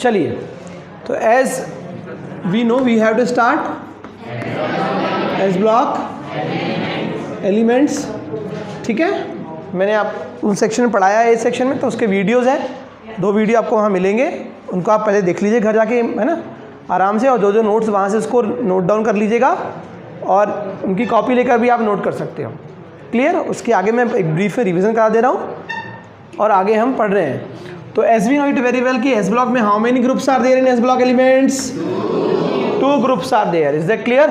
चलिए, तो as we know we have to start S block elements. ठीक है, मैंने आप उन सेक्शन में पढ़ाया है, इस सेक्शन में तो उसके वीडियोज़ हैं, 2 वीडियो आपको वहाँ मिलेंगे, उनको आप पहले देख लीजिए घर जाके, है ना, आराम से, और जो नोट्स वहाँ से उसको नोट डाउन कर लीजिएगा और उनकी कॉपी लेकर भी आप नोट कर सकते हो। क्लियर? उसके आगे मैं एक ब्रीफ में रिवीजन करा दे रहा हूँ और आगे हम पढ़ रहे हैं। तो as we know it very well कि एस ब्लॉक में how many groups are there in S block elements? 2 groups are there. Is that clear?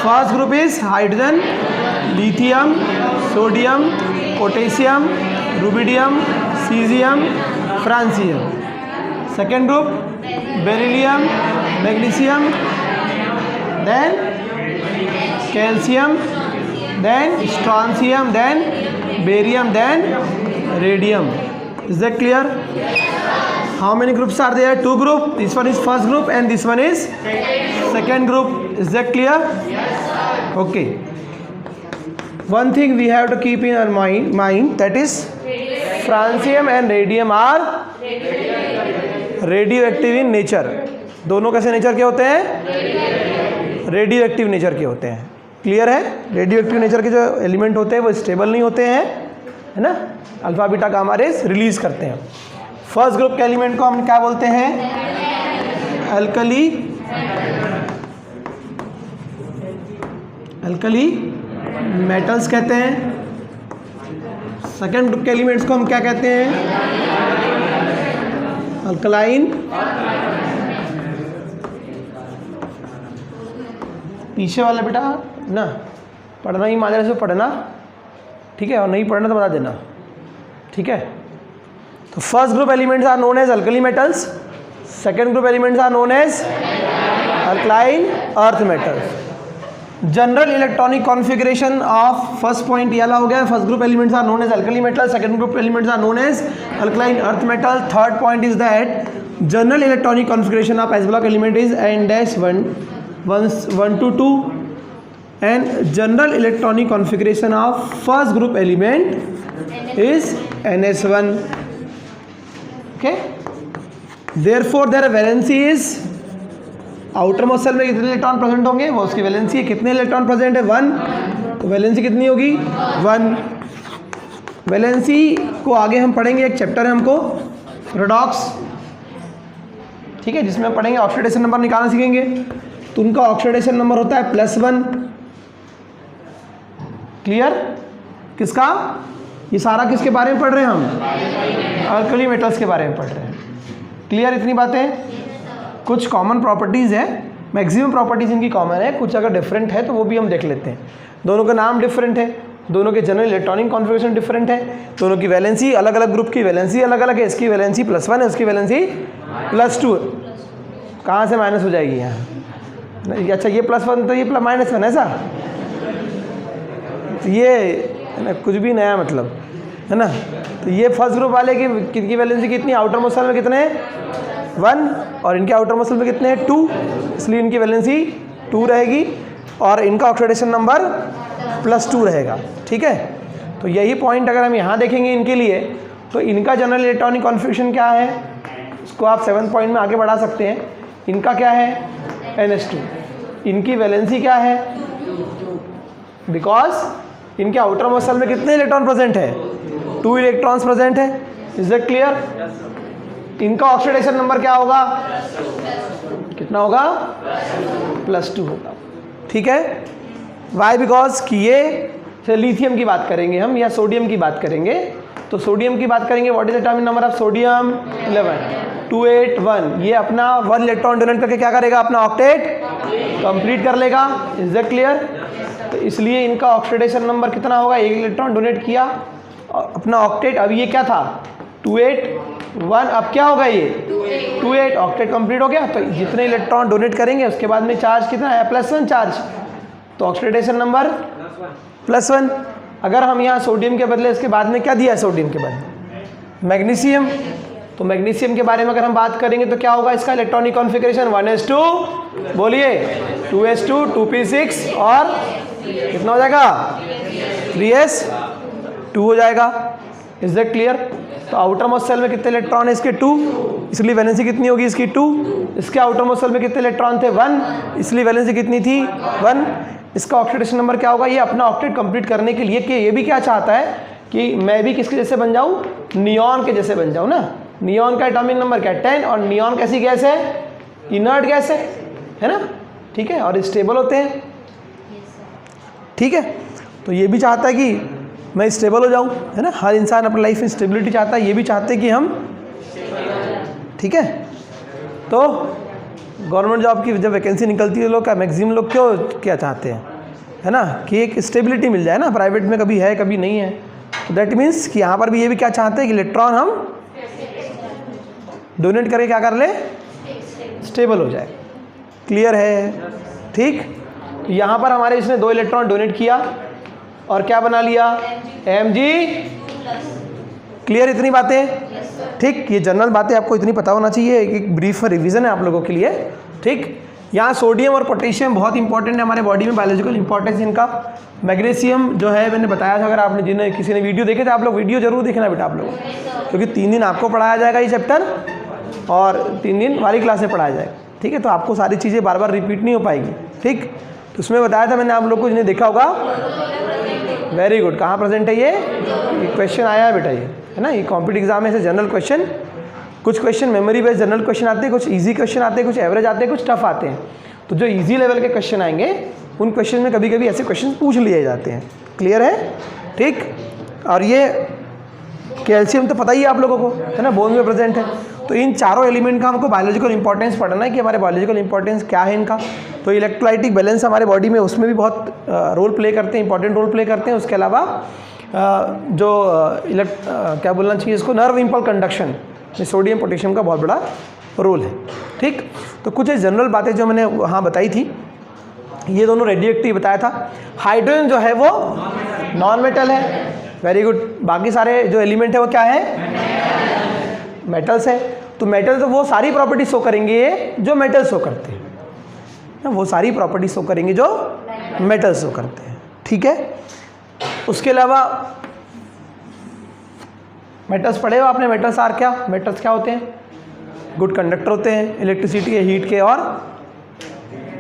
First group is hydrogen, lithium, sodium, potassium, rubidium, caesium, francium. Second group beryllium, magnesium, then calcium, then strontium, then barium, then radium. Is that clear? How many groups are there? 2 group. This one is first group and this one is second group. Is that clear? Okay. One thing we have to keep in our mind, that is francium and radium are radioactive in nature. दोनों कैसे nature के होते हैं? Radioactive nature के होते हैं। Clear है? Radioactive nature के जो एलिमेंट होते हैं वो स्टेबल नहीं होते हैं, है ना, alpha beta gamma rays release करते हैं। फर्स्ट ग्रुप के एलिमेंट को हम क्या बोलते हैं? अल्कली मेटल्स कहते हैं। सेकेंड ग्रुप के एलिमेंट्स को हम क्या कहते हैं? अल्कलाइन। पीछे वाला बेटा ना पढ़ना ही माजरे से पढ़ना, ठीक है, और नहीं पढ़ना तो बता देना, ठीक है। तो first group elements are known as alkali metals, second group elements are known as alkaline earth metals. General electronic configuration of first point ये वाला हो गया। First group elements are known as alkali metal, second group elements are known as alkaline earth metal. Third point is that general electronic configuration of s block element is N-1 to 2 and general electronic configuration of first group element is NS1. Okay, therefore their valency is outer most cell में कितने electron present होंगे, वो उसकी valency है। कितने electron present है? 1, तो valency कितनी होगी? 1। वैलेंसी को आगे हम पढ़ेंगे, एक चैप्टर है हमको रेडॉक्स, ठीक है, जिसमें हम पढ़ेंगे ऑक्सीडेशन नंबर निकालना सीखेंगे। तो उनका ऑक्सीडेशन नंबर होता है +1। क्लियर? किसका? ये सारा किसके बारे में पढ़ रहे हैं हम? अल्कली मेटल्स के बारे में पढ़ रहे हैं। क्लियर? इतनी बातें। कुछ कॉमन प्रॉपर्टीज़ हैं, मैक्सिमम प्रॉपर्टीज़ इनकी कॉमन है, कुछ अगर डिफरेंट है तो वो भी हम देख लेते हैं। दोनों का नाम डिफरेंट है, दोनों के जनरल इलेक्ट्रॉनिक कॉन्फ़िगरेशन डिफरेंट है, दोनों की वैलेंसी अलग अलग, ग्रुप की वैलेंसी अलग अलग है। इसकी वैलेंसी +1 है, उसकी वैलेंसी +2 है। कहाँ से माइनस हो जाएगी यहाँ? अच्छा, ये +1 तो ये -1 ऐसा, तो ये कुछ भी नया मतलब, है ना। तो ये फर्स्ट ग्रुप वाले की वैलेंसी कितनी? आउटर मोस्ट सेल में कितने हैं? 1, और इनके आउटर मोस्ट सेल में कितने हैं? 2, इसलिए इनकी वैलेंसी 2 रहेगी और इनका ऑक्सीडेशन नंबर +2 रहेगा। ठीक है, तो यही पॉइंट अगर हम यहाँ देखेंगे इनके लिए, तो इनका जनरल इलेक्ट्रॉनिक कॉन्फ़िगरेशन क्या है, उसको आप 7 पॉइंट में आगे बढ़ा सकते हैं। इनका क्या है? NS2। इनकी वैलेंसी क्या है? बिकॉज इनके आउटर मोस्ट सेल में कितने इलेक्ट्रॉन प्रेजेंट है? 2 इलेक्ट्रॉन्स प्रेजेंट है। Is that clear? इनका ऑक्सीडेशन नंबर क्या होगा? कितना होगा? +2 होगा। ठीक है, वाई? बिकॉज कि ये लिथियम की बात करेंगे हम या सोडियम की बात करेंगे, तो सोडियम की बात करेंगे। What is the atomic number of sodium? 11, 281। ये अपना 1 इलेक्ट्रॉन डोनेट करके क्या करेगा? अपना ऑक्टेट कंप्लीट कर लेगा। Is that clear? तो इसलिए इनका ऑक्सीडेशन नंबर कितना होगा? 1 इलेक्ट्रॉन डोनेट किया अपना ऑक्टेट। अब ये क्या था? 281, अब क्या होगा? ये 28 ऑक्टेट कंप्लीट हो गया। तो जितने इलेक्ट्रॉन डोनेट करेंगे उसके बाद में चार्ज कितना है? +1 चार्ज, तो ऑक्सीडेशन नंबर +1। अगर हम यहाँ सोडियम के बदले इसके बाद में क्या दिया है? सोडियम के बदले मैग्नीशियम, तो मैग्नीशियम के बारे में अगर हम बात करेंगे तो क्या होगा इसका इलेक्ट्रॉनिक कॉन्फ़िगरेशन? 1s2, बोलिए 2s2, 2p6 और कितना हो जाएगा? 3s2 हो जाएगा। Is that clear? तो आउटर मोस्ट सेल में कितने इलेक्ट्रॉन है इसके 2, इसलिए वैलेंसी कितनी होगी इसकी 2। इसके आउटर मोस्ट सेल में कितने इलेक्ट्रॉन थे 1, इसलिए वैलेंसी कितनी थी 1। इसका ऑक्सीडेशन नंबर क्या होगा? ये अपना ऑक्टेट कंप्लीट करने के लिए कि ये भी क्या चाहता है कि मैं भी किसके जैसे बन जाऊं, नियॉन के जैसे बन जाऊं ना। नियॉन का एटॉमिक नंबर क्या है 10, और नियॉन कैसी गैस है? इनर्ट गैस है ना, ठीक है, और स्टेबल होते हैं, ठीक है। तो ये भी चाहता है कि मैं स्टेबल हो जाऊं, है ना। हर इंसान अपनी लाइफ में स्टेबिलिटी चाहता है, ये भी चाहते हैं कि हम, ठीक है। तो गवर्नमेंट जॉब की जब वैकेंसी निकलती है लोग का मैक्सिमम लोग क्यों क्या चाहते हैं, है ना, कि एक स्टेबिलिटी मिल जाए ना। प्राइवेट में कभी है कभी नहीं है, तो दैट मीन्स कि यहाँ पर भी ये भी क्या चाहते हैं कि इलेक्ट्रॉन हम डोनेट करके क्या कर ले, स्टेबल हो जाए। क्लियर है? ठीक। यहाँ पर हमारे इसने 2 इलेक्ट्रॉन डोनेट किया और क्या बना लिया, Mg। क्लियर इतनी बातें? ठीक। ये जनरल बातें आपको इतनी पता होना चाहिए, एक ब्रीफ रिवीजन है आप लोगों के लिए, ठीक। यहाँ सोडियम और पोटेशियम बहुत इंपॉर्टेंट है हमारे बॉडी में, बायोलॉजिकल इंपॉर्टेंस इनका। मैग्नीशियम जो है मैंने बताया था, अगर आपने जिन्हें किसी ने वीडियो देखे थे, आप लोग वीडियो जरूर देखना बेटा आप लोग, क्योंकि 3 दिन आपको पढ़ाया जाएगा ये चैप्टर और 3 दिन हमारी क्लास में पढ़ाया जाएगा, ठीक है। तो आपको सारी चीज़ें बार बार रिपीट नहीं हो पाएगी, ठीक। तो उसमें बताया था मैंने आप लोग को, जिन्हें देखा होगा, वेरी गुड। कहाँ प्रेजेंट है ये क्वेश्चन आया है बेटा, ये है ना, ये कॉम्पिटिटिव एग्जाम में से जनरल क्वेश्चन, कुछ question memory based general question आते हैं, कुछ इजी क्वेश्चन आते हैं, कुछ एवरेज आते हैं, कुछ टफ आते हैं। तो जो इजी लेवल के क्वेश्चन आएंगे उन क्वेश्चन में कभी कभी ऐसे क्वेश्चन पूछ लिए जाते हैं। क्लियर है? ठीक। और ये कैल्शियम तो पता ही है आप लोगों को, है ना, बोन में प्रेजेंट है। तो इन चारों एलिमेंट का हमको बायोलॉजिकल इंपॉर्टेंस पढ़ना है कि हमारे बायोलॉजिकल इंपॉर्टेंस क्या है इनका। तो इलेक्ट्रोलाइटिक बैलेंस हमारे बॉडी में, उसमें भी बहुत रोल प्ले करते हैं, इंपॉर्टेंट रोल प्ले करते हैं। उसके अलावा जो क्या बोलना चाहिए इसको, नर्व इम्पल्स कंडक्शन में सोडियम पोटेशियम का बहुत बड़ा रोल है, ठीक। तो कुछ जनरल बातें जो मैंने वहाँ बताई थी, ये दोनों रेडियो एक्टिव बताया था। हाइड्रोजन जो है वो नॉन मेटल है, वेरी गुड। बाकी सारे जो एलिमेंट है वो क्या है, मेटल्स है। तो मेटल तो वो सारी प्रॉपर्टी शो करेंगे जो मेटल शो करते हैं, वो सारी प्रॉपर्टी शो करेंगे जो मेटल शो करते हैं, ठीक है। उसके अलावा मेटल्स पढ़े हो आपने, मेटल्स आर क्या, मेटल्स क्या होते हैं, गुड कंडक्टर होते हैं इलेक्ट्रिसिटी या हीट के, और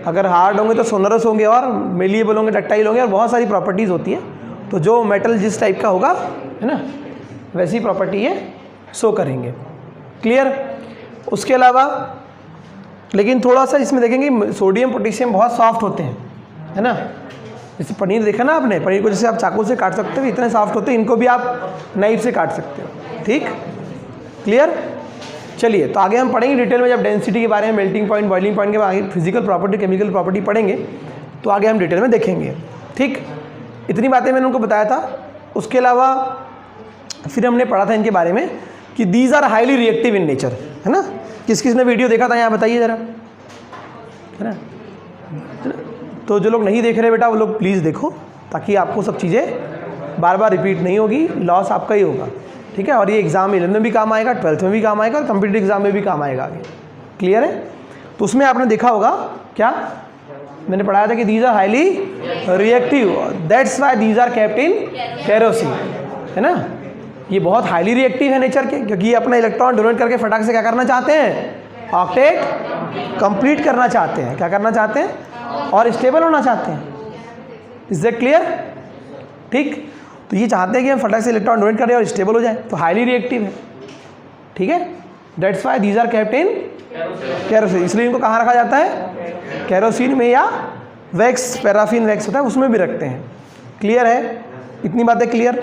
अगर हार्ड होंगे तो सोनरस होंगे, और मेलिएबल होंगे, डक्टाइल होंगे, और बहुत सारी प्रॉपर्टीज़ होती है। तो जो मेटल जिस टाइप का होगा, है ना, वैसी प्रॉपर्टी ये शो करेंगे। क्लियर? उसके अलावा लेकिन थोड़ा सा इसमें देखेंगे सोडियम पोटेशियम बहुत सॉफ्ट होते हैं, है ना। जैसे पनीर देखा ना आपने, पनीर को जैसे आप चाकू से काट सकते हो, इतने सॉफ्ट होते हैं, इनको भी आप नाइफ से काट सकते हो, ठीक। क्लियर? चलिए, तो आगे हम पढ़ेंगे डिटेल में, जब डेंसिटी के बारे में, मेल्टिंग पॉइंट, बॉइलिंग पॉइंट के बारे में, फिजिकल प्रॉपर्टी, केमिकल प्रॉपर्टी पढ़ेंगे, तो आगे हम डिटेल में देखेंगे, ठीक। इतनी बातें मैंने उनको बताया था। उसके अलावा फिर हमने पढ़ा था इनके बारे में कि these are highly reactive in nature, है ना। किस किस ने वीडियो देखा था यहाँ बताइए ज़रा, है ना। तो जो लोग नहीं देख रहे बेटा, वो लोग प्लीज़ देखो, ताकि आपको सब चीज़ें बार बार रिपीट नहीं होगी, लॉस आपका ही होगा, ठीक है। और ये एग्ज़ाम 11 में भी काम आएगा, 12th में भी काम आएगा, और कॉम्पिटिटिव एग्जाम में भी काम आएगा आगे। क्लियर है? तो उसमें आपने देखा होगा क्या मैंने पढ़ाया था कि these are highly reactive, that's why these are kept in kerosene, है ना। ये बहुत हाईली रिएक्टिव है नेचर के, क्योंकि ये अपना इलेक्ट्रॉन डोनेट करके फटाक से क्या करना चाहते हैं, ऑक्टेट कंप्लीट करना चाहते हैं, क्या करना चाहते हैं, और स्टेबल होना चाहते हैं। Is that clear? ठीक। तो ये चाहते हैं कि हम फटाक से इलेक्ट्रॉन डोनेट करें और स्टेबल हो जाए, तो हाईली रिएक्टिव है, ठीक है। That's why these are kept in kerosene, इसलिए इनको कहाँ रखा जाता है, केरोसिन में, या वैक्स, पैराफिन वैक्स होता है उसमें भी रखते हैं। क्लियर है? इतनी बातें क्लियर।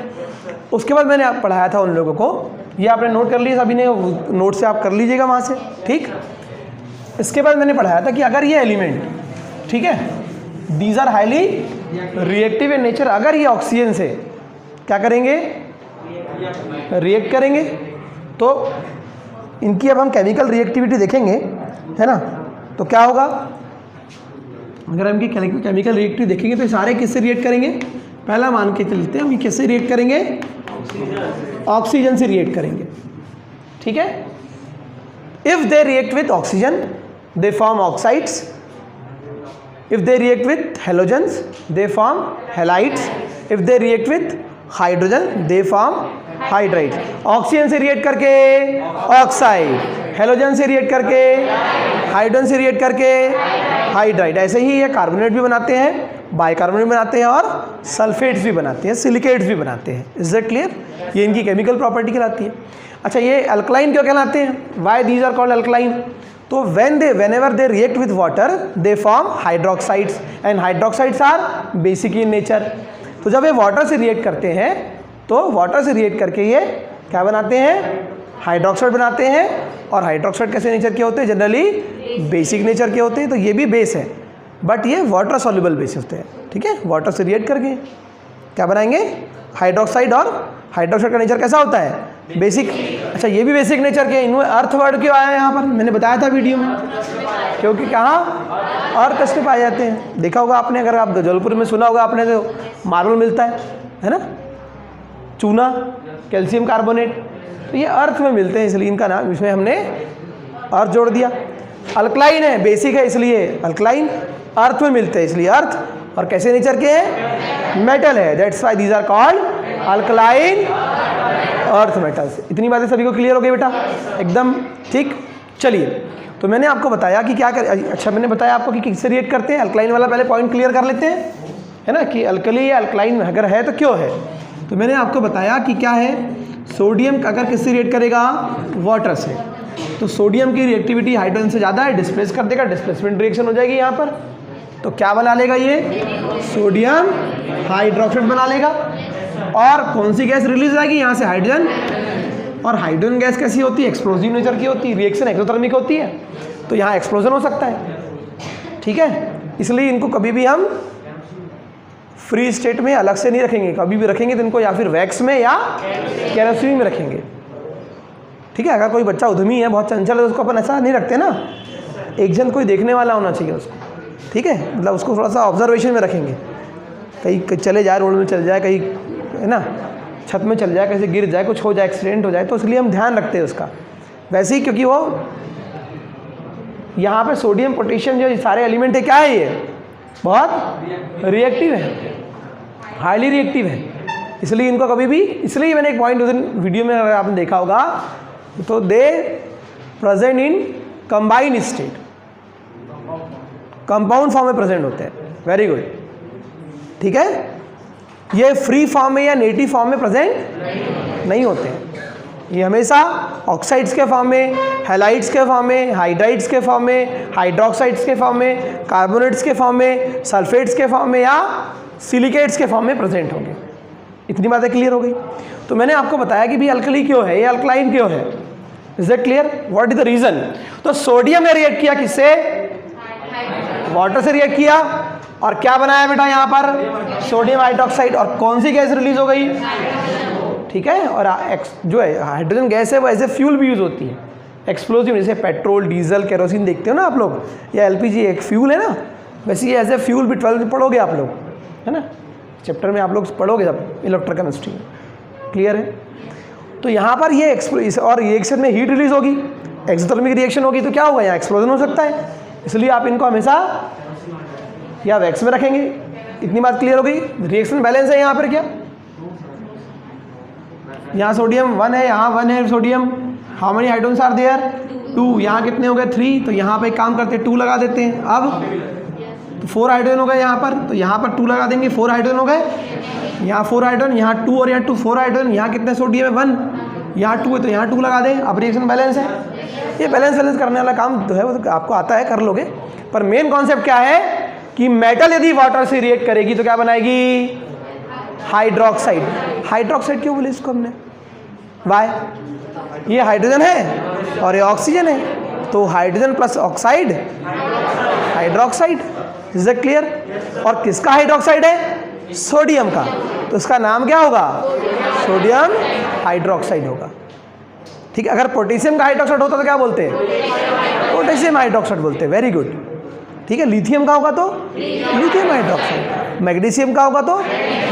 उसके बाद मैंने आप पढ़ाया था उन लोगों को, ये आपने नोट कर लिया सभी ने, नोट से आप कर लीजिएगा वहाँ से, ठीक। इसके बाद मैंने पढ़ाया था कि अगर ये एलिमेंट, ठीक है, these are highly reactive in nature, अगर ये ऑक्सीजन से क्या करेंगे, रिएक्ट करेंगे, तो इनकी अब हम केमिकल रिएक्टिविटी देखेंगे, है ना। तो क्या होगा, अगर हम इनकी केमिकल रिएक्टिविटी देखेंगे तो सारे किससे रिएक्ट करेंगे, पहला मान के चलते हैं हम, ये किससे रिएक्ट करेंगे, ऑक्सीजन से रिएक्ट करेंगे, ठीक है। If they react with oxygen they form oxides, if they react with halogens they form halides, if they react with hydrogen, they form hydride. Oxygen से रिएक्ट करके ऑक्साइड, हेलोजन से react करके hydrogen से react करके hydride. ऐसे ही ये carbonate भी बनाते हैं, बाइकार्बोनेट बनाते हैं और सल्फेट्स भी बनाते हैं, सिलिकेट्स भी बनाते हैं। Is that clear? ये इनकी केमिकल प्रॉपर्टी कहलाती है। अच्छा, ये अल्कलाइन क्यों कहलाते हैं? Why these are called alkaline? तो whenever they react with water they form hydroxides and hydroxides are basic in nature। तो जब ये वाटर से रिएक्ट करते हैं तो वाटर से रिएक्ट करके ये क्या बनाते हैं? हाइड्रोक्साइड बनाते हैं। और हाइड्रोक्साइड कैसे नेचर के होते हैं? जनरली बेसिक नेचर के होते हैं। तो ये भी बेस है, बट ये वाटर सॉल्युबल बेस होते हैं। ठीक है, वाटर से रिएक्ट करके क्या बनाएंगे? हाइड्रोक्साइड। और हाइड्रोक्साइड का नेचर कैसा होता है? बेसिक। अच्छा, ये भी बेसिक नेचर के। इनमें अर्थ वर्ड क्यों आया है यहाँ पर? मैंने बताया था वीडियो में, क्योंकि कहाँ अर्थ में पाए जाते हैं। देखा होगा आपने, अगर आप जबलपुर में सुना होगा आपने, तो मार्बल मिलता है ना, चूना, कैल्शियम कार्बोनेट, तो ये अर्थ में मिलते हैं, इसलिए इनका नाम इसमें हमने अर्थ जोड़ दिया। अल्कलाइन है, बेसिक है इसलिए अल्कलाइन, अर्थ में मिलते हैं इसलिए अर्थ। और कैसे नेचर के हैं? मेटल है, that's why these are called alkaline earth metals. इतनी बातें सभी को क्लियर हो गई बेटा? एकदम ठीक। चलिए, तो मैंने आपको बताया कि क्या कर, अच्छा मैंने बताया आपको कि किससे रिएक्ट करते हैं। अल्कलाइन वाला पहले पॉइंट क्लियर कर लेते हैं, है ना, कि अल्कली या अल्कलाइन अगर है तो क्यों है। तो मैंने आपको बताया कि क्या है, सोडियम अगर किससे रिएक्ट करेगा? वाटर से। तो सोडियम की रिएक्टिविटी हाइड्रोजन से ज़्यादा है, डिस्प्लेस कर देगा, डिस्प्लेसमेंट रिएक्शन हो जाएगी यहाँ पर। तो क्या बना लेगा ये? सोडियम हाइड्रोक्साइड बना लेगा। और कौन सी गैस रिलीज आएगी यहाँ से? हाइड्रोजन। और हाइड्रोजन गैस कैसी होती है? एक्सप्लोजिव नेचर की होती है, रिएक्शन एक्सोथर्मिक होती है, तो यहाँ एक्सप्लोजन हो सकता है। ठीक है, इसलिए इनको कभी भी हम फ्री स्टेट में अलग से नहीं रखेंगे। कभी भी रखेंगे तो इनको या फिर वैक्स में या केरोसिन में रखेंगे। ठीक है, अगर कोई बच्चा उद्यमी है, बहुत चंचल है, तो उसको अपन ऐसा नहीं रखते ना, एक जन कोई देखने वाला होना चाहिए उसको। ठीक है, मतलब उसको थोड़ा सा ऑब्जर्वेशन में रखेंगे, कहीं चले जाए, रोड में चल जाए, कहीं है ना, छत में चल जाए, कैसे गिर जाए, कुछ हो जाए, एक्सीडेंट हो जाए, तो इसलिए हम ध्यान रखते हैं उसका। वैसे ही क्योंकि वो यहाँ पे सोडियम, पोटेशियम जो सारे एलिमेंट है, क्या है ये? बहुत रिएक्टिव है, हाईली रिएक्टिव है, इसलिए इनको कभी भी, इसलिए मैंने एक पॉइंट उस दिन वीडियो में अगर आपने देखा होगा, तो दे present in combined state, compound form में प्रेजेंट होते हैं। Very good. ठीक है, ये फ्री फॉर्म में या नेटिव फॉर्म में प्रेजेंट नहीं होते हैं। ये हमेशा ऑक्साइड्स के फॉर्म में, हैलाइड्स के फॉर्म में, हाइड्राइड्स के फॉर्म में, हाइड्रोक्साइड्स के फॉर्म में, कार्बोनेट्स के फॉर्म में, सल्फेट्स के फॉर्म में या सिलिकेट्स के फॉर्म में प्रेजेंट होंगे। इतनी बातें क्लियर हो गई। तो मैंने आपको बताया कि भी अल्कली क्यों है, ये अल्कलाइन क्यों है। Is that clear? What is the reason? तो सोडियम ने रिएक्ट किया किससे? वाटर से रिएक्ट किया, और क्या बनाया बेटा यहाँ पर? Sodium hydroxide. और कौन सी गैस रिलीज हो गई? ठीक है, और जो है हाइड्रोजन गैस है वो एज ए फ्यूल भी यूज़ होती है, एक्सप्लोजिव, जैसे पेट्रोल, डीजल, केरोसिन देखते हो ना आप लोग, या एलपीजी एक फ्यूल है ना, वैसे ये एज ए फ्यूल भी 12 में पढ़ोगे आप लोग, है ना, चैप्टर में आप लोग पढ़ोगे सब इलेक्ट्रोकेमिस्ट्री में। क्लियर है? तो यहाँ पर ये और रिएक्शन में हीट रिलीज होगी, एक्सोथर्मिक रिएक्शन होगी, तो क्या होगा? यहाँ एक्सप्लोजन हो सकता है, इसलिए आप इनको हमेशा या वैक्स में रखेंगे। इतनी बात क्लियर हो गई। रिएक्शन बैलेंस है यहाँ पर क्या? यहाँ सोडियम 1 है, यहाँ 1 है sodium. How many hydrogens are there? 2। यहाँ कितने हो गए? 3। तो यहाँ पे एक काम करते हैं, 2 लगा देते हैं। अब तो 4 हाइड्रोजन हो गए यहाँ पर, तो यहाँ पर 2 लगा देंगे, 4 हाइड्रोजन हो गए। यहाँ 4 हाइड्रोजन, यहाँ 2 और यहाँ 2, 4 हाइड्रोजन। यहाँ कितने सोडियम है? 1। यहाँ 2 है तो यहाँ 2 लगा दें। अब रिएक्शन बैलेंस है। ये बैलेंस करने वाला काम जो है वो तो आपको आता है, कर लोगे। पर मेन कॉन्सेप्ट क्या है कि मेटल यदि वाटर से रिएक्ट करेगी तो क्या बनाएगी? हाइड्रोक्साइड। हाइड्रोक्साइड क्यों बोले इसको हमने? वाई? ये हाइड्रोजन है और ये ऑक्सीजन है, तो hydrogen plus oxide hydroxide. Is that clear? और किसका हाइड्रोक्साइड है? सोडियम का। तो इसका नाम क्या होगा? सोडियम हाइड्रोक्साइड होगा। ठीक है, अगर पोटेशियम का हाइड्रोक्साइड होता तो क्या बोलते हैं? पोटेशियम हाइड्रोक्साइड बोलते हैं। Very good. ठीक है, लिथियम का होगा तो लिथियम हाइड्रोक्साइड, मैग्नीशियम का होगा तो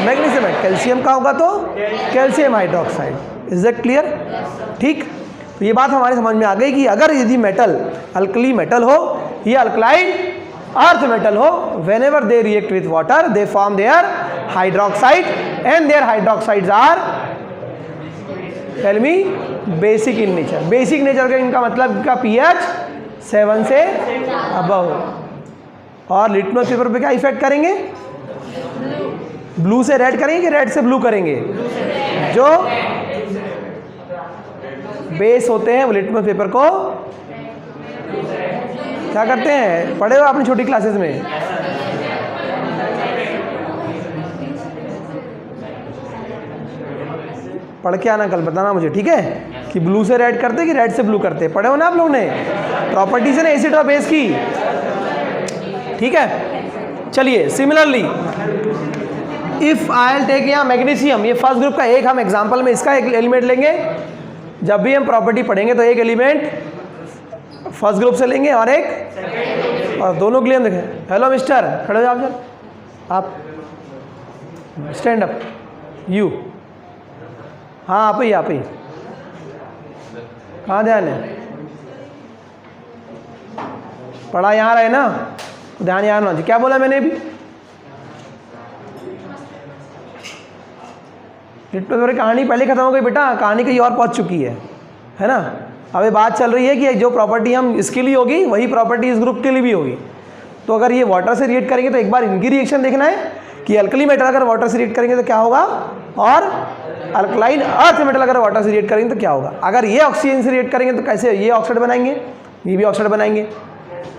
मैग्नीशियम, कैल्शियम का होगा तो calcium hydroxide. Is that clear? ठीक, तो ये बात हमारे समझ में आ गई कि अगर यदि मेटल अल्कली मेटल हो या अल्कलाइन अर्थ मेटल हो, whenever they react with water they form their hydroxide and their hydroxides are, tell me, basic in nature. Basic nature का इनका मतलब इनका pH 7 से अबव। और लिटमस पेपर पे क्या इफेक्ट करेंगे? ब्लू से रेड करेंगे कि रेड से ब्लू करेंगे? जो बेस होते हैं वो लिटमस पेपर को क्या करते हैं? पढ़े हो अपनी छोटी क्लासेस में? पढ़ के आना कल, बताना मुझे, ठीक है? कि ब्लू से रेड करते कि रेड से ब्लू करते? पढ़े हो ना आप लोग ने? प्रॉपर्टीज है ना एसिड और बेस की, ठीक है? चलिए, similarly if I will take यहाँ मैग्नीशियम, ये फर्स्ट ग्रुप का एक हम एग्जांपल में इसका एक एलिमेंट लेंगे। जब भी हम प्रॉपर्टी पढ़ेंगे तो एक एलिमेंट फर्स्ट ग्रुप से लेंगे और एक, और दोनों के लिए हम देखें। हेलो मिस्टर, खड़े हो जाओ सर, आप स्टैंड अप, यू, हाँ आप ही कहाँ ध्यान है? पढ़ा यहाँ रहे ना, ध्यान यहाँ ना। क्या बोला मैंने अभी? लिटमस कहानी पहले खत्म हो गई बेटा, कहानी कहीं और पहुँच चुकी है ना? अब ये बात चल रही है कि जो प्रॉपर्टी हम इसके लिए होगी वही प्रॉपर्टी इस ग्रुप के लिए भी होगी। तो अगर ये वाटर से रिएक्ट करेंगे तो एक बार इनकी रिएक्शन देखना है कि अल्कली मेटल अगर वाटर से रिएक्ट करेंगे तो क्या होगा, और अल्कलाइन अर्थ मेटल अगर वाटर से रिएक्ट करेंगे तो क्या होगा। अगर ये ऑक्सीजन से रिएक्ट करेंगे तो कैसे? ये ऑक्साइड बनाएंगे, ये भी ऑक्साइड बनाएंगे,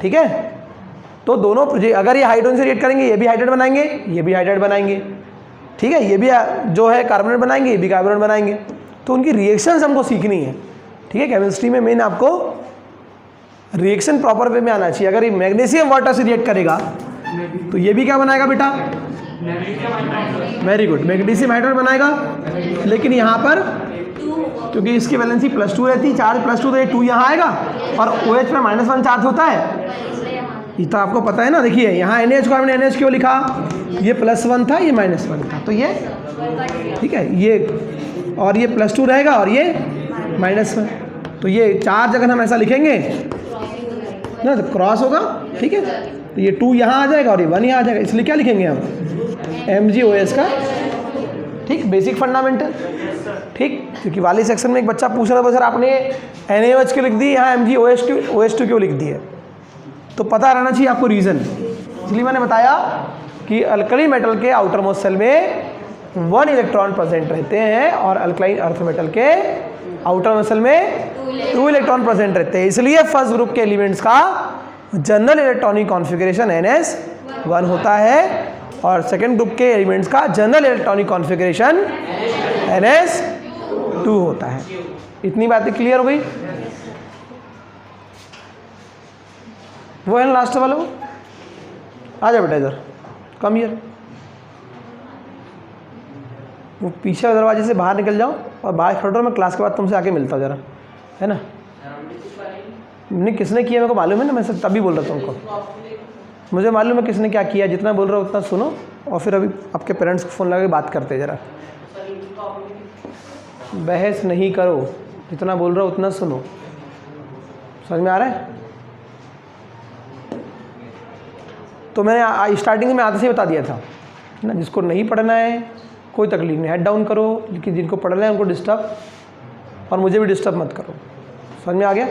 ठीक है? तो दोनों, अगर ये हाइड्रोजन से रिएक्ट करेंगे ये भी हाइड्रेट बनाएंगे, ये भी हाइड्रेट बनाएंगे, ठीक है? ये भी जो है कार्बोनेट बनाएंगे, ये भी कार्बोनेट बनाएंगे। तो उनकी रिएक्शंस हमको सीखनी है, ठीक है? केमिस्ट्री में मेन आपको रिएक्शन प्रॉपर वे में आना चाहिए। अगर ये मैग्नीशियम वाटर से रिएक्ट करेगा तो ये भी क्या बनाएगा बेटा? वेरी गुड, मैग्नीशियम हाइड्रेट बनाएगा। लेकिन यहाँ पर क्योंकि इसकी वैलेंसी +2 रहती है, चार्ज +2, तो ये 2 यहाँ आएगा और OH में -1 चार्ज होता है। ये तो आपको पता है ना। देखिए यहाँ NH को हमने NH क्यों लिखा? ये +1 था, ये -1 था, तो ये ठीक है, ये और ये +2 रहेगा और ये -1, तो ये चार्ज अगर हम ऐसा लिखेंगे ना तो क्रॉस होगा, ठीक है? तो ये 2 यहाँ आ जाएगा और ये 1 यहाँ आ जाएगा, इसलिए क्या लिखेंगे हम? MgOH का, ठीक, बेसिक फंडामेंटल, ठीक। क्योंकि वाली सेक्शन में एक बच्चा पूछ रहा था सर आपने NaOH क्यों लिख दी, यहाँ MgOH2 क्यों लिख दी है? तो पता रहना चाहिए आपको रीज़न। इसलिए मैंने बताया कि अल्कली मेटल के आउटर मोस्ट सेल में 1 इलेक्ट्रॉन प्रेजेंट रहते हैं और अल्कलाइन अर्थ मेटल के आउटर मोस्ट सेल में 2 इलेक्ट्रॉन प्रेजेंट रहते हैं। इसलिए फर्स्ट ग्रुप के एलिमेंट्स का जनरल इलेक्ट्रॉनिक कॉन्फ़िगरेशन NS1 होता है और सेकेंड ग्रुप के एलिमेंट्स का जनरल इलेक्ट्रॉनिक कॉन्फ़िगरेशन NS2 होता है। इतनी बातें क्लियर हो गई? वो है ना लास्ट वाला, वो आ जाओ बेटा इधर, कम हियर, वो पीछे दरवाजे से बाहर निकल जाओ और बाहर खड़ो रहो, मैं क्लास के बाद तुमसे आके मिलता हूँ ज़रा, है ना? नहीं किसने किया मेरे को मालूम है ना, मैं तभी बोल रहा था तुमको, मुझे मालूम है किसने क्या किया। जितना बोल रहा हो उतना सुनो और फिर अभी आपके पेरेंट्स को फ़ोन लगा के बात करते ज़रा। बहस नहीं करो, जितना बोल रहा हो उतना सुनो। समझ में आ रहा है? तो मैंने स्टार्टिंग में आधे से बता दिया था ना, जिसको नहीं पढ़ना है कोई तकलीफ नहीं, हेड डाउन करो, लेकिन जिनको पढ़ना है उनको डिस्टर्ब, और मुझे भी डिस्टर्ब मत करो। समझ में आ गया?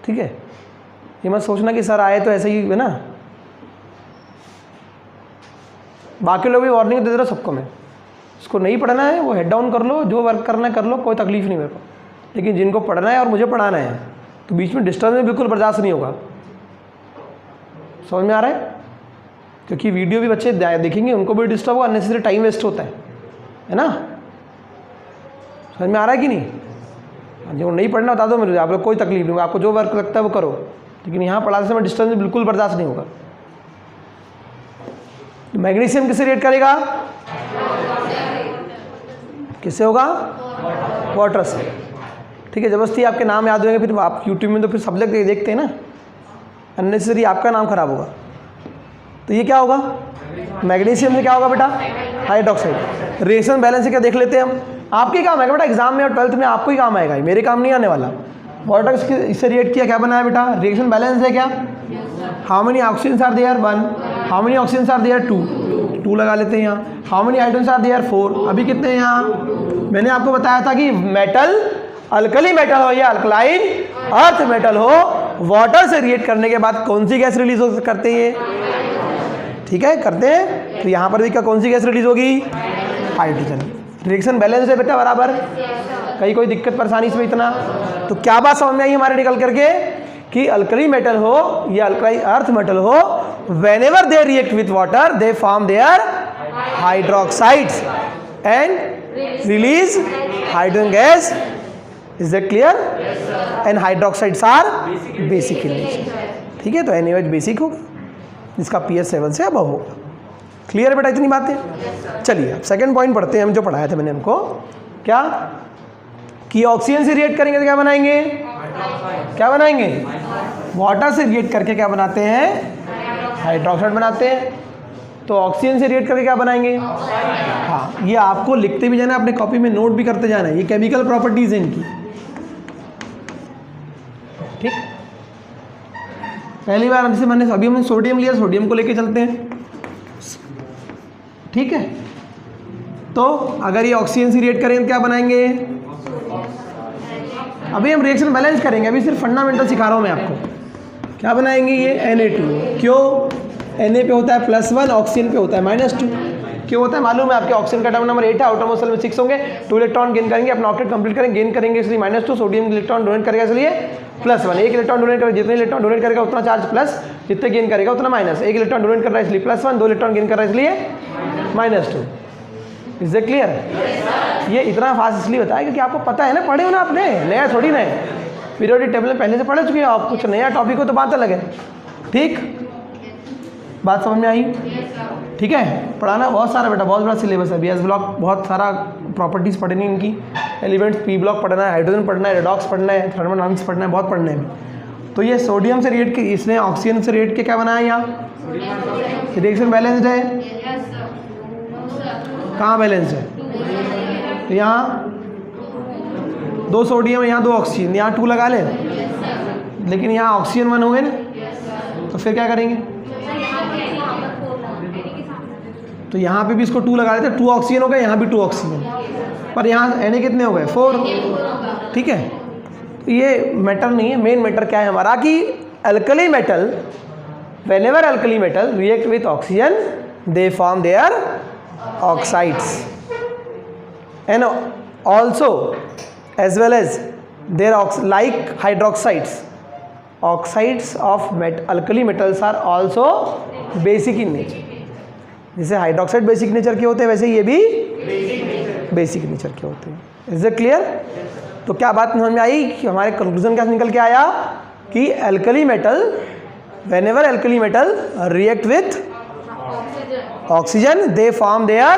ठीक है, ये मत सोचना कि सर आए तो ऐसे ही है ना। बाकी लोग भी वार्निंग दे दे रहा सबको मैं, इसको नहीं पढ़ना है वो हेड डाउन कर लो, जो वर्क करना है कर लो, कोई तकलीफ नहीं मेरे को। लेकिन जिनको पढ़ना है और मुझे पढ़ाना है तो बीच में डिस्टर्बेंस बिल्कुल बर्दाश्त नहीं होगा। समझ में आ रहा है? क्योंकि वीडियो भी बच्चे देखेंगे, उनको भी डिस्टर्ब होगा, अननेसेसरी टाइम वेस्ट होता है ना? समझ में आ रहा है कि नहीं? जो नहीं पढ़ना बता दो मुझे, आप लोग कोई तकलीफ नहीं, आपको जो वर्क लगता है वो करो, लेकिन यहाँ पढ़ाते समय डिस्टर्बेंस बिल्कुल बर्दाश्त नहीं होगा। मैग्नीशियम किससे रिएक्ट करेगा? किससे होगा? वाटर से। ठीक है, जबरदस्ती आपके नाम याद होंगे, फिर आप यूट्यूब में तो फिर सब लोग देखते हैं ना, अननेसेसरी आपका नाम खराब होगा। तो ये क्या होगा? मैग्नीशियम से क्या होगा बेटा? हाइड्रोक्साइड। रिएक्शन बैलेंस से क्या देख लेते हैं हम, आपके काम आएगा बेटा एग्जाम में और 12th में, आपको ही काम आएगा, मेरे काम नहीं आने वाला। वाटर इससे रिएक्ट किया, क्या बनाया बेटा? रिएक्शन बैलेंस है क्या? How many oxygen are there 1, how many oxygen are there 2, 2 लगा लेते हैं यहाँ, how many hydrogen are there 4, अभी कितने हैं यहाँ, मैंने आपको बताया था कि मेटल अल्कली मेटल हो या अल्कलाइन अर्थ मेटल हो, वाटर से रिएक्ट करने के बाद कौन सी गैस रिलीज हो करते हैं, ठीक है करते हैं। तो यहाँ पर भी क्या कौन सी गैस रिलीज होगी, हाइड्रोजन। रिएक्शन बैलेंस है बेटा बराबर, कहीं कोई दिक्कत परेशानी इसमें इतना। तो क्या बात समझ में आई हमारे निकल करके कि अल्कली मेटल हो या अल्कली अर्थ मेटल हो, whenever they react with water they form their hydroxides and release hydrogen gas. Is that clear? And hydroxides are basic in nature. ठीक है, तो NaOH बेसिक होगा जिसका pH 7 से अबव होगा। क्लियर बेटा इतनी बातें। चलिए अब सेकंड पॉइंट पढ़ते हैं हम, जो पढ़ाया था मैंने हमको, क्या कि ऑक्सीजन से रिएक्ट करेंगे तो क्या बनाएंगे, क्या बनाएंगे, वाटर से रिएक्ट करके क्या बनाते हैं, हाइड्रोक्साइड बनाते हैं। तो ऑक्सीजन से रिएक्ट करके क्या बनाएंगे, हाँ ये आपको लिखते भी जाना, अपने कॉपी में नोट भी करते जाना है, ये केमिकल प्रॉपर्टीज है इनकी। ठीक, पहली बार हमसे मैंने अभी हमने सोडियम लिया, सोडियम को लेके चलते हैं। ठीक है, तो अगर ये ऑक्सीजन से रिएक्ट करेंगे तो क्या बनाएंगे, अभी हम रिएक्शन बैलेंस करेंगे, अभी सिर्फ फंडामेंटल सिखा रहा हूँ मैं आपको। क्या बनाएंगे ये Na2, क्यों, Na पे होता है +1, ऑक्सीजन पे होता है -2, क्यों होता है मालूम है आपके, ऑक्सीजन का एटॉमिक नंबर 8 है, आउटर मोस्ट शेल में 6 होंगे, 2 इलेक्ट्रॉन गेन करेंगे, अपना ऑक्टेट कंप्लीट करेंगे, गेन करेंगे इसलिए -2, सोडियम इलेक्ट्रॉन डोनेट करेगा इसलिए +1, एक इलेक्ट्रॉन डोनेट करेगा, जितने इलेक्ट्रॉन डोनेट करेगा उतना चार्ज प्लस, जितने गेन करेगा उतना माइनस, एक इलेक्ट्रॉन डोनेट कर रहा है इसलिए +1, 2 इलेक्ट्रॉन गेन कर रहा है इसलिए -2। Is it clear? ये इतना फास्ट इसलिए बताया क्योंकि आपको पता है ना, पढ़े हो ना आपने, नया थोड़ी ना है, पीरियोडिक टेबल में पहले से पढ़ चुके हो आप, कुछ नया टॉपिक हो तो बात अलग है। ठीक, बात समझ में आई? ठीक है, पढ़ाना बहुत सारा बेटा, बहुत बड़ा सिलेबस है। BS ब्लॉक बहुत सारा प्रॉपर्टीज़ पढ़नी इनकी, एलिमेंट्स P ब्लॉक पढ़ना है, हाइड्रोजन पढ़ना है, रेडॉक्स पढ़ना है, थर्मोडायनामिक्स पढ़ना है, बहुत पढ़ना है। तो ये सोडियम से रिएक्ट के, इसने ऑक्सीजन से रिएक्ट के क्या बनाया, यहाँ रिएक्शन बैलेंस्ड है, कहाँ बैलेंस है, तो यहाँ 2 सोडियम है, यहाँ 2 ऑक्सीजन, यहाँ 2 लगा लें, लेकिन यहाँ ऑक्सीजन 1 हो गए ना, तो फिर क्या करेंगे, तो यहाँ पे भी इसको 2 लगा देते, 2 ऑक्सीजन हो गए, यहाँ भी 2 ऑक्सीजन, पर यहाँ Na कितने हो गए, 4। ठीक है, तो ये मैटर नहीं है, मेन मैटर क्या है हमारा कि alkali metal, whenever alkali metal react with oxygen they form their oxides, and also as well as their like hydroxides, oxides of alkali metals are also basic in nature। जैसे hydroxide basic nature के होते हैं वैसे ये भी basic nature के होते हैं। Is it clear? तो क्या बात समझ में आई कि हमारे कंक्लूजन क्या निकल के आया कि alkali metal, whenever alkali metal react with oxygen they form their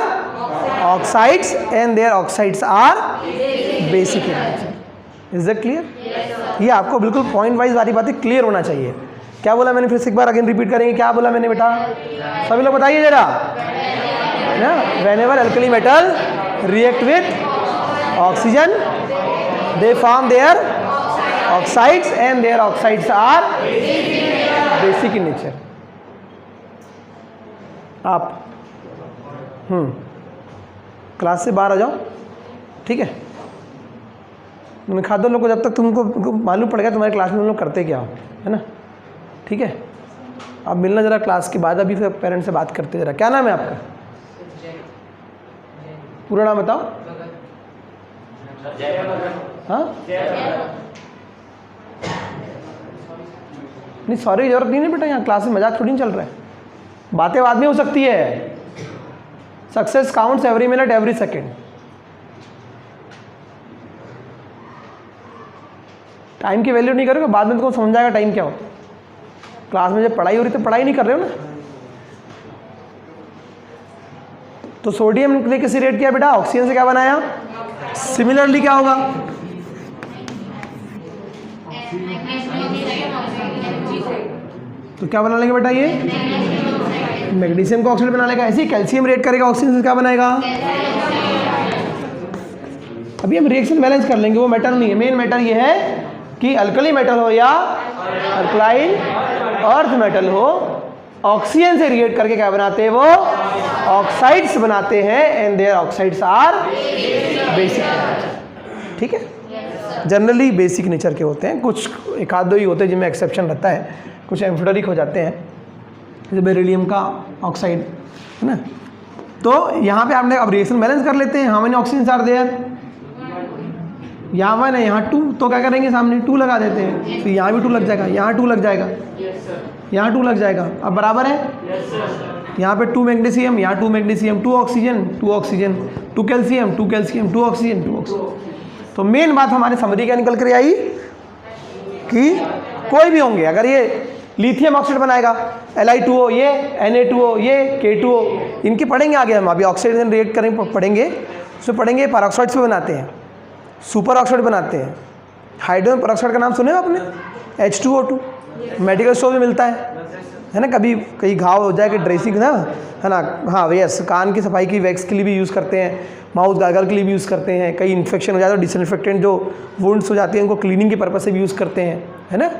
oxides and their oxides are basic in nature। is that clear? ये आपको बिल्कुल पॉइंट वाइज सारी बातें क्लियर होना चाहिए। क्या बोला मैंने, फिर से एक बार अगेन रिपीट करेंगे, क्या बोला मैंने बेटा, सभी लोग बताइए जरा ना। whenever alkali metal react with oxygen they form their oxides and their oxides are basic in nature. आप क्लास से बाहर आ जाओ, ठीक है। मैंने कहा दो लोग को, जब तक तुमको मालूम पड़ गया तुम्हारे क्लास में लोग करते क्या हो, है ना, ठीक है। आप मिलना जरा क्लास के बाद, अभी फिर पेरेंट्स से बात करते जरा। क्या नाम है आपका, पूरा नाम बताओ। हाँ नहीं, सॉरी की जरूरत नहीं है बेटा, यहाँ क्लास में मजाक थोड़ी नहीं चल रहा है, बातें बाद में हो सकती है। Success counts every minute every second. Time की वैल्यू नहीं करोगे बाद में तुमको समझ आएगा टाइम क्या हो। क्लास में जब पढ़ाई हो रही तो पढ़ाई नहीं कर रहे हो ना। तो सोडियम ने किसी रेट किया बेटा, ऑक्सीजन से क्या बनाया, सिमिलरली क्या होगा, तो क्या बना लेंगे बेटा, ये मैग्नीशियम का ऑक्साइड बना लेगा। ऐसे ही कैल्शियम रिएक्ट करेगा ऑक्सीजन से, क्या बनाएगा। अभी हम रिएक्शन बैलेंस कर लेंगे, वो मैटर नहीं है। मेन मैटर ये है कि अल्कली मेटल हो या अल्कलाइन अर्थ मेटल हो, ऑक्सीजन से रिएक्ट करके क्या बनाते हैं वो ऑक्साइड्स बनाते हैं, and their oxides are basic. ठीक है, जनरली बेसिक नेचर के होते हैं, कुछ एक आध दो ही होते हैं जिनमें एक्सेप्शन रहता है, कुछ एम्फोटेरिक हो जाते हैं, जैसे बेरिलियम का ऑक्साइड है ना। तो यहाँ पे आपने अब रिएक्शन बैलेंस कर लेते हैं, how many oxygen are there, यहाँ 1 है, यहाँ 2, तो क्या करेंगे सामने 2 लगा देते हैं, तो यहाँ भी 2 लग जाएगा, यहाँ 2 लग जाएगा, यहाँ 2 लग जाएगा, अब बराबर है। यहाँ पे 2 मैग्नीशियम, यहाँ 2 magnesium, 2 oxygen 2 oxygen, 2 calcium 2 calcium, 2 oxygen 2 oxygen. तो मेन बात हमारे समरी क्या निकल कर आई कि कोई भी होंगे, अगर ये लिथियम ऑक्साइड बनाएगा Li2O ये, Na2O ये, K2O, इनके पढ़ेंगे आगे हम, अभी ऑक्सीजन रिएक्ट करेंगे पढ़ेंगे, उसमें पढ़ेंगे पैरोक्साइड्स पे बनाते हैं, सुपर ऑक्साइड बनाते हैं। हाइड्रोजन पेरोक्साइड का नाम सुने हो आपने, H2O2, मेडिकल स्टोर में मिलता है ना, कभी कहीं घाव हो जाए कि ड्रेसिंग ना, है ना, हाँ यस, कान की सफाई की वैक्स के लिए भी यूज़ करते हैं, माउथ गार्गल के लिए भी यूज़ करते हैं, कहीं इन्फेक्शन हो जाए तो डिसइंफेक्टेंट जो वुंड्स हो जाती हैं उनको क्लीनिंग के पर्पज से भी यूज़ करते हैं, है ना।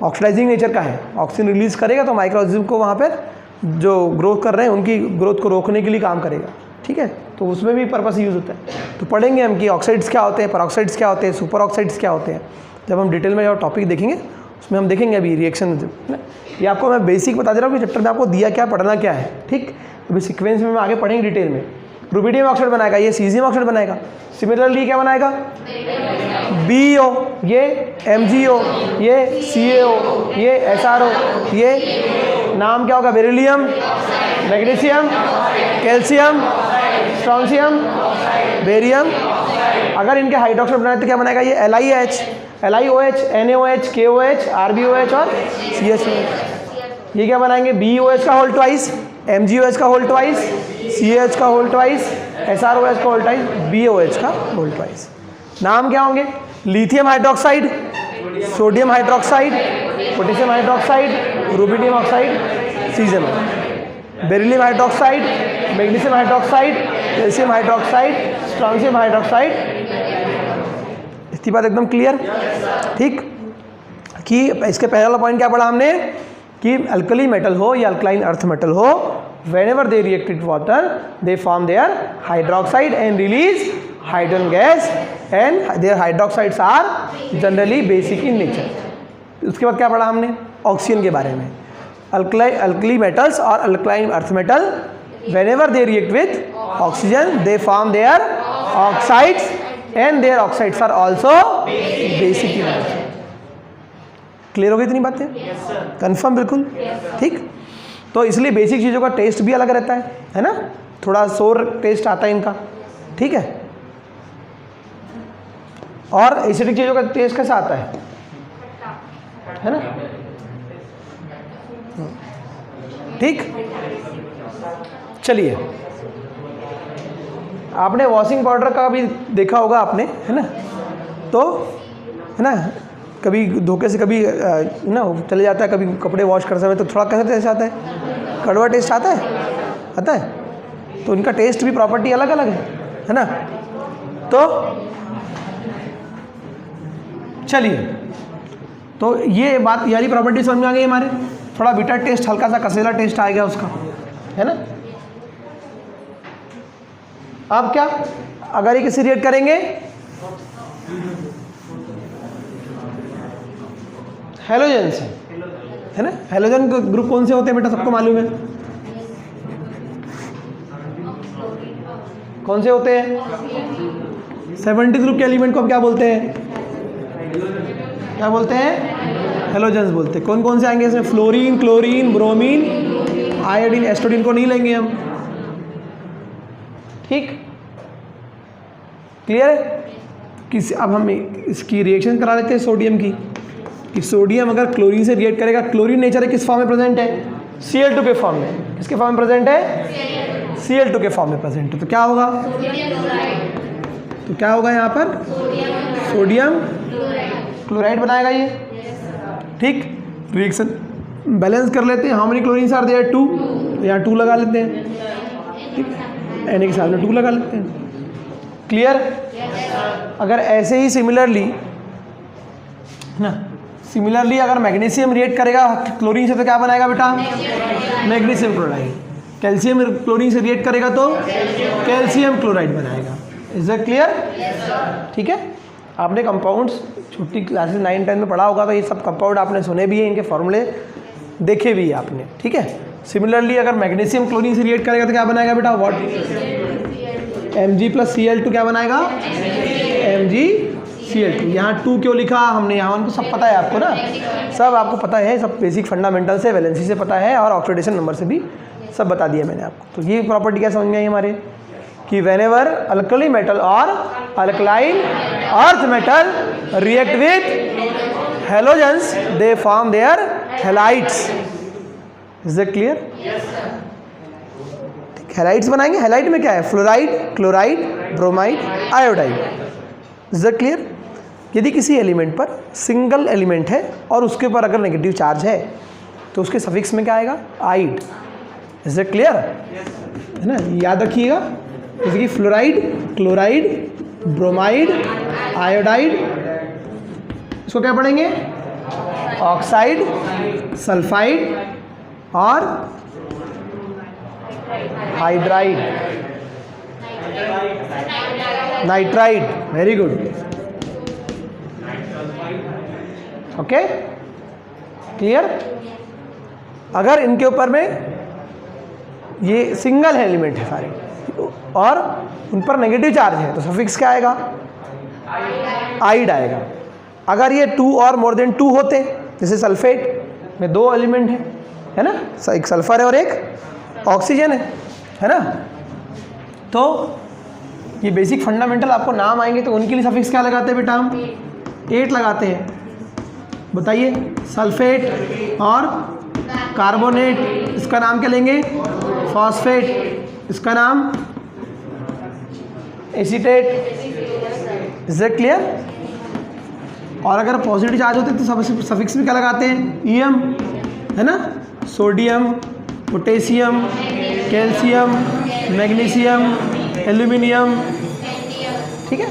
ऑक्सीडाइजिंग नेचर का है, ऑक्सीजन रिलीज़ करेगा तो माइक्रो ऑर्गेनिज्म को वहाँ पर जो ग्रोथ कर रहे हैं उनकी ग्रोथ को रोकने के लिए काम करेगा। ठीक है, तो उसमें भी पर्पस यूज़ होता है। तो पढ़ेंगे हम कि ऑक्साइड्स क्या होते हैं, पेरोक्साइड्स क्या होते हैं, सुपर ऑक्साइड्स क्या होते हैं, जब हम डिटेल में जो टॉपिक देखेंगे उसमें हम देखेंगे अभी रिएक्शन। ये आपको मैं बेसिक बता दे रहा हूँ कि चैप्टर में आपको दिया क्या, पढ़ना क्या है। ठीक, अभी सीक्वेंस में हम आगे पढ़ेंगे डिटेल में। रुबिडियम ऑक्साइड बनाएगा, ये सीजियम ऑक्साइड बनाएगा, सिमिलरली क्या बनाएगा BeO, ये MgO, ये CaO, ये SrO, ये नाम क्या होगा beryllium, magnesium, calcium, strontium, barium. अगर इनके हाइड्रोक्साइड बनाए तो क्या बनाएगा ये LiH, LiOH, NaOH, KOH, RbOH और CHOH। ये क्या बनाएंगे BOH का होल ट्वाइस, MgOH का होल ट्वाइस, CH का होल ट्वाइस, SrOH का होल ट्वाइस, BOH का होल ट्वाइस। नाम क्या होंगे lithium hydroxide, sodium hydroxide, potassium hydroxide, rubidium oxide, season, beryllium hydroxide, magnesium hydroxide, calcium hydroxide, strontium hydroxide. इसकी बात एकदम क्लियर। ठीक, कि इसके पहले वाला पॉइंट क्या पढ़ा हमने कि अल्कली मेटल हो या अल्कलाइन अर्थ मेटल हो, whenever they react with water they form their hydroxide and release hydrogen gas, and their hydroxides are generally basic in nature। उसके बाद क्या पढ़ा हमने ऑक्सीजन के बारे में, अल्कली मेटल्स और alkaline earth metal whenever they react with oxygen they form their oxides and their oxides are also basic in nature। Clear हो गई इतनी बातें? कंफर्म बिल्कुल। ठीक, तो इसलिए बेसिक चीज़ों का टेस्ट भी अलग रहता है ना, थोड़ा सोर टेस्ट आता है इनका। ठीक है, और एसिडिक चीज़ों का टेस्ट कैसा आता है ना। ठीक, चलिए, आपने वॉशिंग पाउडर का भी देखा होगा आपने, है ना, तो है ना, कभी धोखे से कभी ना चले जाता है, कभी कपड़े वॉश करते समय तो थोड़ा कैसा टेस्ट आता है, कड़वा टेस्ट आता है, तो इनका टेस्ट भी प्रॉपर्टी अलग अलग है ना। तो चलिए, तो ये बात यारी प्रॉपर्टी समझ में आ गई हमारे, थोड़ा बिटर टेस्ट, हल्का सा कसेला टेस्ट आएगा उसका, है ना। अब क्या, अगर ये किसी रिएक्ट करेंगे हेलोजन से, है ना, हेलोजन के ग्रुप कौन से होते हैं बेटा, सबको मालूम है कौन से होते हैं। 70 ग्रुप के एलिमेंट को हम क्या बोलते हैं, क्या बोलते हैं, हेलोजेंस बोलते हैं। कौन कौन से आएंगे इसमें, फ्लोरीन, क्लोरीन, ब्रोमीन, आयोडीन, एस्टोडीन को नहीं लेंगे हम। ठीक, क्लियर है। अब हम इसकी रिएक्शन करा लेते हैं सोडियम की, कि सोडियम अगर क्लोरीन से रिएक्ट करेगा, क्लोरीन नेचर किस फॉर्म में प्रेजेंट है, Cl2 के फॉर्म में। किसके फॉर्म में प्रेजेंट है, Cl2 के फॉर्म में प्रेजेंट है। तो क्या होगा, तो क्या होगा यहाँ पर सोडियम क्लोराइड बनाएगा ये। ठीक, रिएक्शन बैलेंस कर लेते हैं, how many chlorine are there 2, तो यहाँ 2 लगा लेते हैं। ठीक, Na के साथ में 2 लगा लेते हैं। क्लियर। अगर ऐसे ही सिमिलरली ना सिमिलरली अगर मैग्नीशियम रिएक्ट करेगा क्लोरीन से तो क्या बनाएगा बेटा? Magnesium chloride. कैल्शियम क्लोरीन से रिएक्ट करेगा तो कैल्शियम क्लोराइड बनाएगा। Is that clear? ठीक है, आपने कंपाउंड्स छोटी क्लासेस 9-10 में पढ़ा होगा, तो ये सब कंपाउंड आपने सुने भी हैं, इनके फॉर्मूले देखे भी है आपने। ठीक है, सिमिलरली अगर मैग्नीशियम क्लोरीन से रिएक्ट करेगा तो क्या बनाएगा बेटा? व्हाट? Mg+Cl2 क्या बनाएगा? Mg(Cl2). यहाँ 2 क्यों लिखा हमने? यहाँ उनको सब पता है आपको ना, सब आपको पता है, सब बेसिक फंडामेंटल से, वैलेंसी से पता है और ऑक्सीडेशन नंबर से भी सब बता दिया मैंने आपको। तो ये प्रॉपर्टी क्या समझ में आई हमारे कि व्हेनेवर अल्कली मेटल और alkaline earth metal react with halogens they form their halides. Is that clear? Halides बनाएंगे। हेलाइट में क्या है? Fluoride, chloride, bromide, iodide. Is that clear? यदि किसी एलिमेंट पर सिंगल एलिमेंट है और उसके ऊपर अगर नेगेटिव चार्ज है तो उसके सफिक्स में क्या आएगा? आइड। Is that clear? है ना, याद रखिएगा। जैसे कि फ्लोराइड, क्लोराइड, ब्रोमाइड, आयोडाइड, इसको क्या पढ़ेंगे? ऑक्साइड, सल्फाइड और hydride, nitride. Very good. Okay, clear? अगर इनके ऊपर में ये सिंगल एलिमेंट है सारे और उन पर नेगेटिव चार्ज है तो सफिक्स क्या आएगा? आइड आएगा। अगर ये 2 और मोर देन 2 होते, जैसे सल्फेट में 2 एलिमेंट है ना, एक सल्फर है और एक ऑक्सीजन है ना, तो ये बेसिक फंडामेंटल आपको नाम आएंगे तो उनके लिए सफिक्स क्या लगाते हैं बेटा? हम 8 लगाते हैं। बताइए, सल्फेट और कार्बोनेट, इसका नाम क्या लेंगे? फॉस्फेट, इसका नाम एसीटेट। Is that clear? और अगर पॉजिटिव चार्ज होते तो सफिक्स में क्या लगाते हैं? ईएम, है ना, sodium, potassium, calcium, magnesium, aluminium,